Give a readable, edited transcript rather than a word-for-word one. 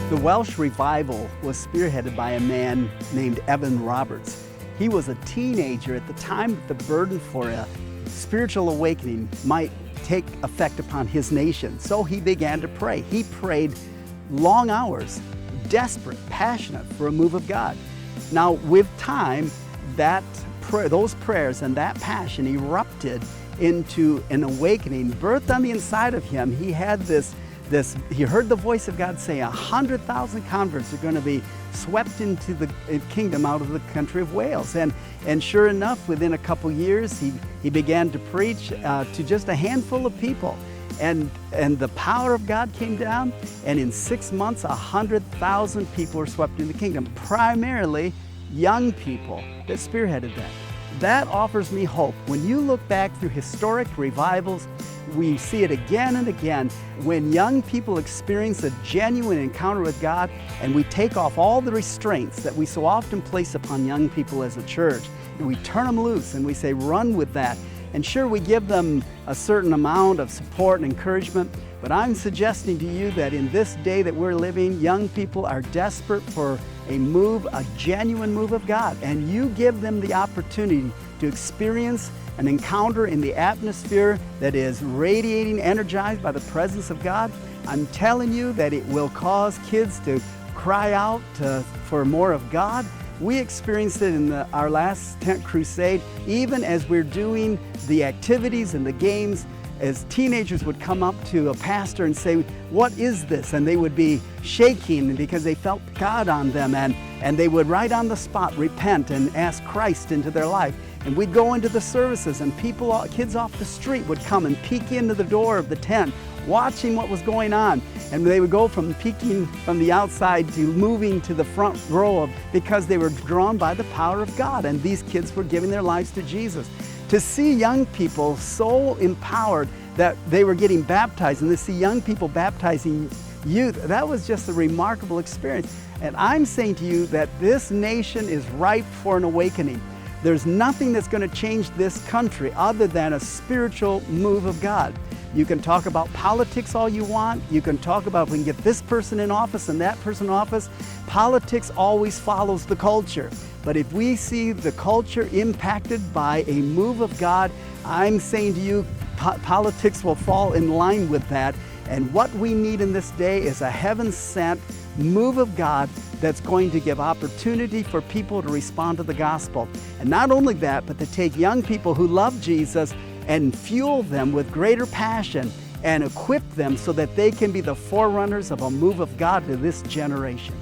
The Welsh revival was spearheaded by a man named Evan Roberts. He was a teenager at the time that the burden for a spiritual awakening might take effect upon his nation. So he began to pray. He prayed long hours, desperate, passionate for a move of God. Now, with time, those prayers and that passion erupted into an awakening, birthed on the inside of him. He had he heard the voice of God say 100,000 converts are going to be swept into the kingdom out of the country of Wales. And sure enough, within a couple years, he began to preach to just a handful of people. And the power of God came down, and in 6 months, 100,000 people were swept into the kingdom, primarily young people that spearheaded that. That offers me hope. When you look back through historic revivals, we see it again and again. When young people experience a genuine encounter with God, and we take off all the restraints that we so often place upon young people as a church, and we turn them loose and we say, run with that. And sure, we give them a certain amount of support and encouragement, but I'm suggesting to you that in this day that we're living, young people are desperate for a genuine move of God. And you give them the opportunity to experience an encounter in the atmosphere that is radiating, energized by the presence of God. I'm telling you that it will cause kids to cry out for more of God. We experienced it in our last tent crusade. Even as we're doing the activities and the games, as teenagers would come up to a pastor and say, "What is this?" And they would be shaking because they felt God on them, and they would right on the spot repent and ask Christ into their life. And we'd go into the services, and kids off the street would come and peek into the door of the tent, watching what was going on. And they would go from peeking from the outside to moving to the front row because they were drawn by the power of God, and these kids were giving their lives to Jesus. To see young people so empowered that they were getting baptized, and to see young people baptizing youth, that was just a remarkable experience. And I'm saying to you that this nation is ripe for an awakening. There's nothing that's going to change this country other than a spiritual move of God. You can talk about politics all you want. You can talk about if we can get this person in office and that person in office. Politics always follows the culture. But if we see the culture impacted by a move of God, I'm saying to you, politics will fall in line with that. And what we need in this day is a heaven-sent move of God that's going to give opportunity for people to respond to the gospel. And not only that, but to take young people who love Jesus and fuel them with greater passion and equip them so that they can be the forerunners of a move of God to this generation.